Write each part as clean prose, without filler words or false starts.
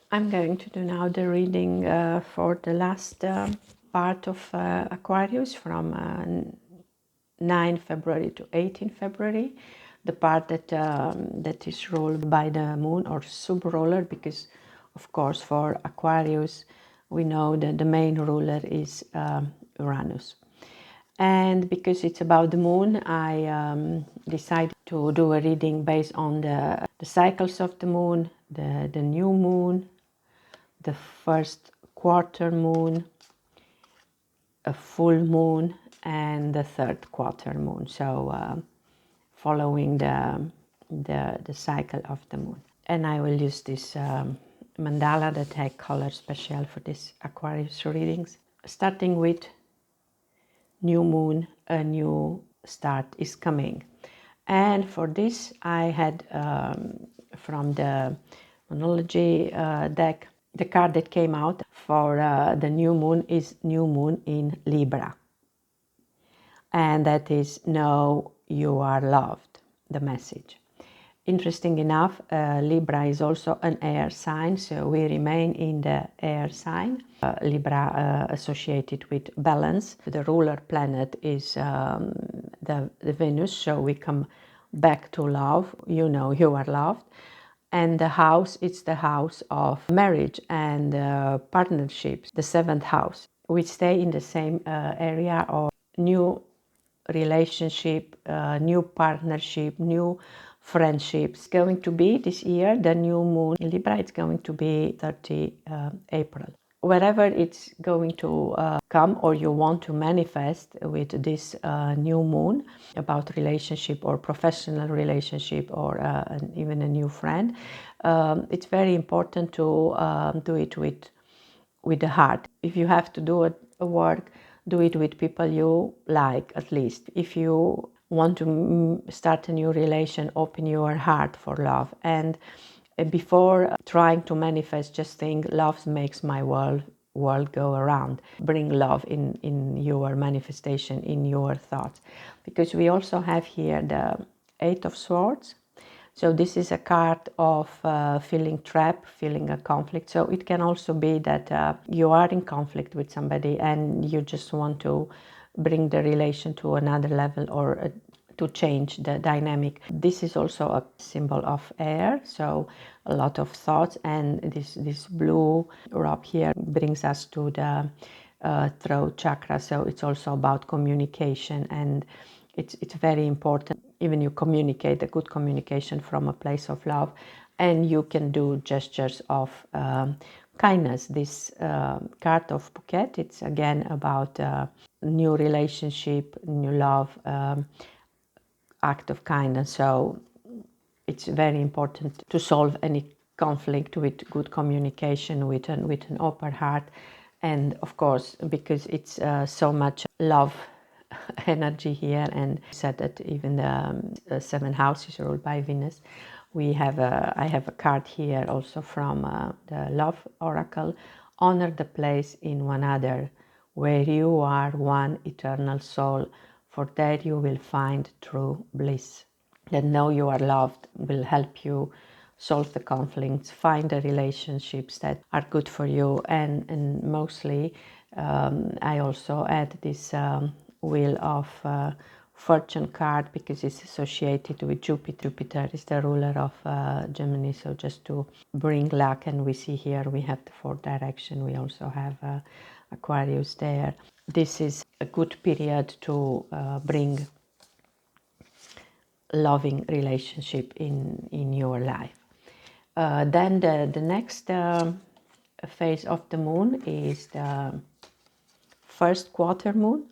I'm going to do now the reading for the last part of Aquarius from 9 February to 18 February, the part that is ruled by the moon or sub-ruler, because of course for Aquarius we know that the main ruler is Uranus. And because it's about the moon, I decided to do a reading based on the cycles of the moon, the new moon, the first quarter moon, a full moon, and the third quarter moon. So following the cycle of the moon. And I will use this mandala that I color special for this Aquarius readings. Starting with new moon, a new start is coming. And for this I had from the Monology deck, the card that came out for the new moon is new moon in Libra. And that is, know you are loved, the message. Interesting enough, Libra is also an air sign, so we remain in the air sign. Libra associated with balance. The ruler planet is the Venus, so we come back to love. You know you are loved. And the house, it's the house of marriage and partnerships, the seventh house. We stay in the same area of new relationship, new partnership, new friendships. Going to be this year, the new moon in Libra, it's going to be 30 April. Wherever it's going to come or you want to manifest with this new moon about relationship or professional relationship or even a new friend, it's very important to do it with the heart. If you have to do a work, do it with people you like, at least. If you want to start a new relation, open your heart for love. And before trying to manifest, just think, love makes my world go around. Bring love in your manifestation, in your thoughts. Because we also have here the Eight of Swords. So this is a card of feeling trapped, feeling a conflict. So it can also be that you are in conflict with somebody and you just want to bring the relation to another level or to change the dynamic. This is also a symbol of air, so a lot of thoughts, and this blue robe here brings us to the throat chakra. So it's also about communication, and it's very important. Even you communicate, a good communication from a place of love, and you can do gestures of kindness. This card of bouquet, it's again about new relationship, new love, act of kindness. So it's very important to solve any conflict with good communication, with an open heart, and of course because it's so much love energy here, and said that even the seven houses ruled by Venus. I have a card here also from the Love Oracle. Honor the place in one another, where you are one eternal soul, for there you will find true bliss. That know you are loved will help you solve the conflicts, find the relationships that are good for you, and mostly I also add this Wheel of Fortune card because it's associated with Jupiter. Jupiter is the ruler of Gemini, so just to bring luck. And we see here we have the fourth direction. We also have Aquarius there. This is a good period to bring loving relationship in your life. Then the next phase of the moon is the first quarter moon.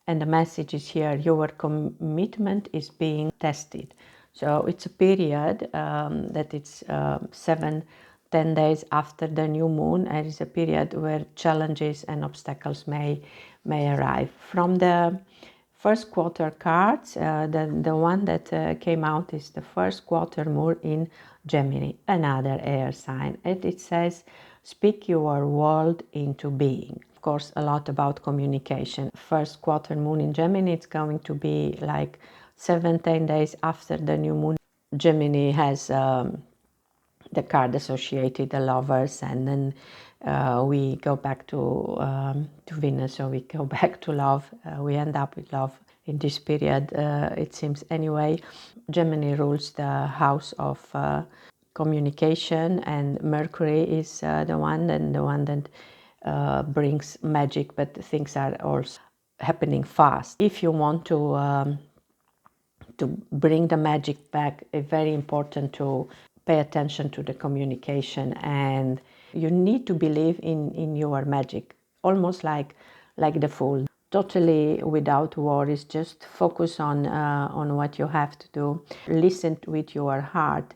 And the message is here, your commitment is being tested. So it's a period that it's 7-10 days after the new moon, and it's a period where challenges and obstacles may arrive. From the first quarter cards, the one that came out is the first quarter moon in Gemini, another air sign. And it says, speak your world into being. Of course, a lot about communication. First quarter moon in Gemini, it's going to be like 7-10 days after the new moon. Gemini has the card associated the lovers, and then we go back to Venus, so we go back to love. We end up with love in this period, it seems anyway. Gemini rules the house of communication, and Mercury is the one that brings magic, but things are also happening fast. If you want to bring the magic back, it's very important to pay attention to the communication, and you need to believe in your magic, almost like the Fool, totally without worries. Just focus on what you have to do, listen with your heart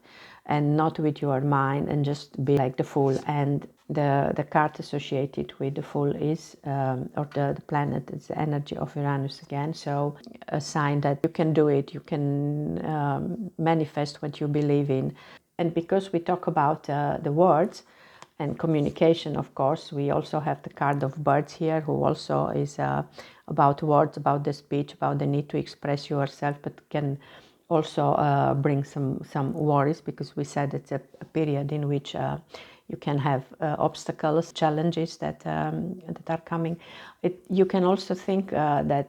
and not with your mind, and just be like the Fool. And the card associated with the Fool is or the planet is the energy of Uranus again, so a sign that you can do it, you can manifest what you believe in. And because we talk about the words and communication, of course, we also have the card of birds here, who also is about words, about the speech, about the need to express yourself, but can also bring some worries, because we said it's a period in which you can have obstacles, challenges that are coming. You can also think that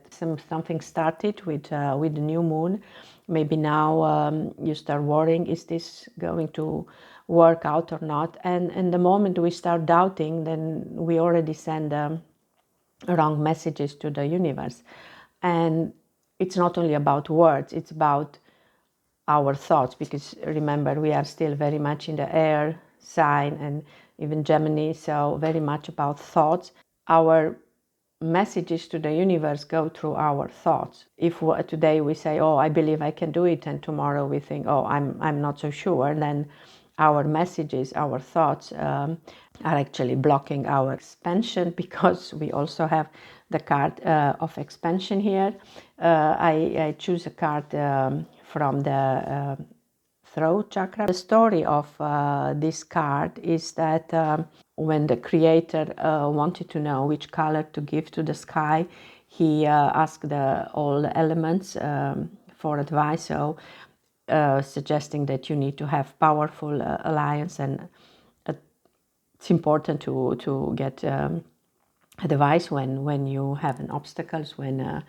something started with the new moon. Maybe now you start worrying, is this going to work out or not? And the moment we start doubting, then we already send wrong messages to the universe. And it's not only about words, it's about our thoughts, because remember, we are still very much in the air sign, and even Gemini, so very much about thoughts. Our messages to the universe go through our thoughts. If today we say, oh, I believe I can do it, and tomorrow we think, oh, I'm not so sure, then our messages, our thoughts are actually blocking our expansion, because we also have the card of expansion here. I choose a card from the throat chakra. The story of this card is that when the creator wanted to know which color to give to the sky, he asked all the elements for advice, so suggesting that you need to have powerful alliance, and it's important to get advice when you have an obstacles, when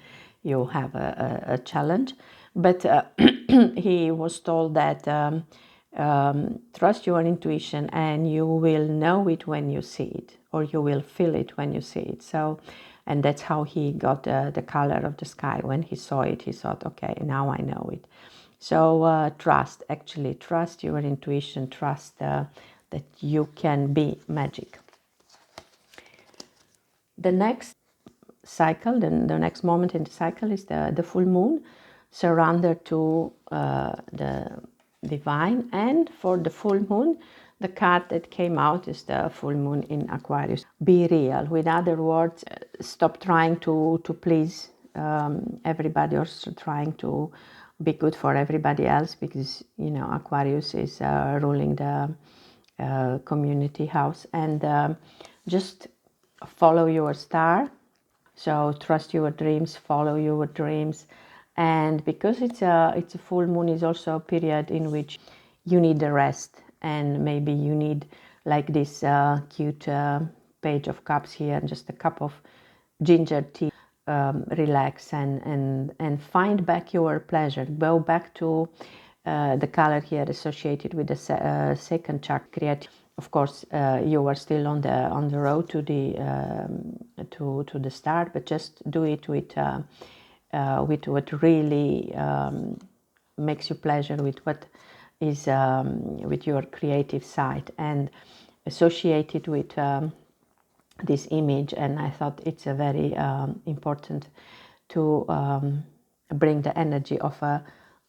you have a challenge. But he was told that trust your intuition, and you will know it when you see it, or you will feel it when you see it. So, and that's how he got the color of the sky. When he saw it, he thought, okay, now I know it. So trust your intuition, trust that you can be magic. The next cycle, then the next moment in the cycle, is the full moon, surrender to the divine. And for the full moon, the card that came out is the full moon in Aquarius. Be real. With other words, stop trying to please everybody, or trying to be good for everybody else, because Aquarius is ruling the community house. And just follow your star. So trust your dreams, follow your dreams. And because it's a full moon, is also a period in which you need a rest, and maybe you need like this cute page of cups here, and just a cup of ginger tea. Relax and find back your pleasure. Go back to the color here associated with the second chakra. Of course, you are still on the road to the start, but just do it with what really makes you pleasure, with what is with your creative side, and associated with this image. And I thought it's a very important to bring the energy of a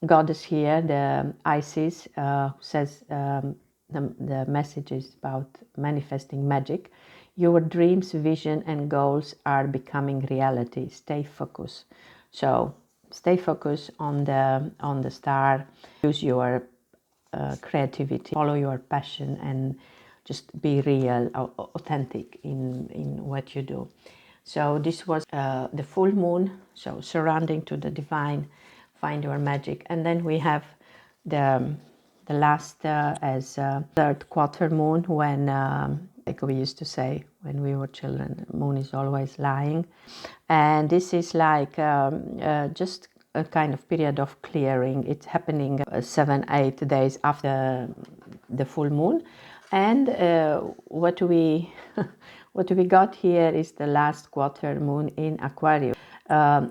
goddess here, the Isis, who says the message is about manifesting magic. Your dreams, vision, and goals are becoming reality. Stay focused. So stay focused on the star. Use your creativity. Follow your passion, and just be real, authentic in what you do. So this was the full moon. So surrounding to the divine, find your magic. And then we have the The last as third quarter moon, when, like we used to say when we were children, moon is always lying. And this is like just a kind of period of clearing. It's happening 7-8 days after the full moon. And what we what we got here is the last quarter moon in Aquarius.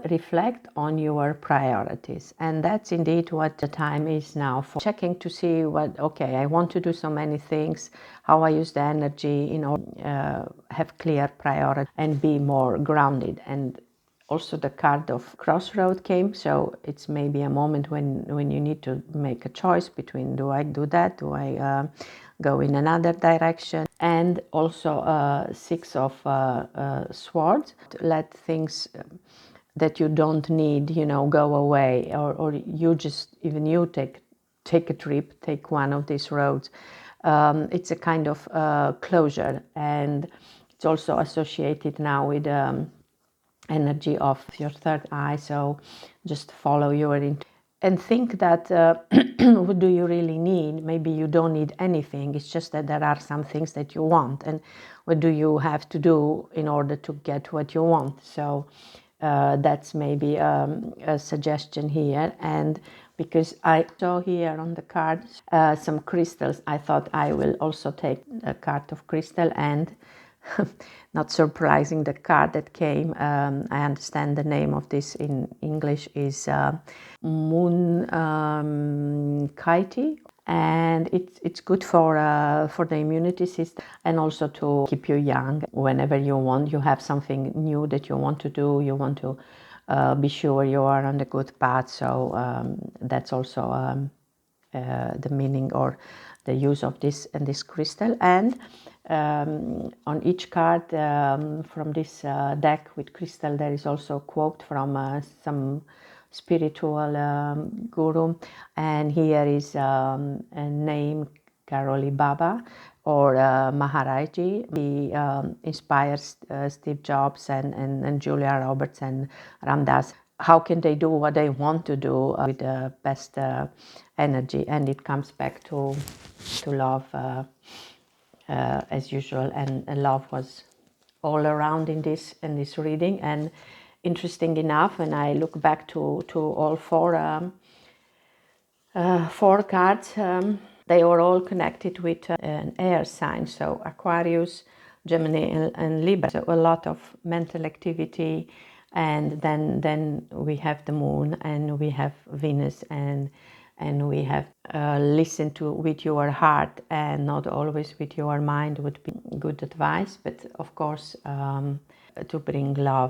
Reflect on your priorities, and that's indeed what the time is now for checking to see what, okay, I want to do so many things, how I use the energy in order have clear priority and be more grounded. And also the card of crossroad came, so it's maybe a moment when you need to make a choice between, do I do that, do I go in another direction. And also Six of Swords, let things that you don't need, go away, or you just, even you take a trip, take one of these roads. It's a kind of closure, and it's also associated now with energy of your third eye. So just follow your intuition and think that what do you really need? Maybe you don't need anything. It's just that there are some things that you want, and what do you have to do in order to get what you want? So that's maybe a suggestion here. And because I saw here on the card some crystals, I thought I will also take a card of crystal. And not surprising, the card that came, I understand the name of this in English is Moon Kaiti, and it's good for the immunity system, and also to keep you young. Whenever you want, you have something new that you want to do, you want to be sure you are on the good path. So that's also the meaning or the use of this and this crystal. And on each card from this deck with crystal, there is also a quote from some spiritual guru, and here is a name, Karoli Baba, or Maharaji. He inspires Steve Jobs and Julia Roberts and Ram Dass. How can they do what they want to do with the best energy? And it comes back to love as usual, and love was all around in this reading. And interesting enough, when I look back to all four cards, they were all connected with an air sign, so Aquarius, Gemini, and Libra. So a lot of mental activity. And then we have the moon, and we have Venus, and we have listen to with your heart and not always with your mind would be good advice. But of course, to bring love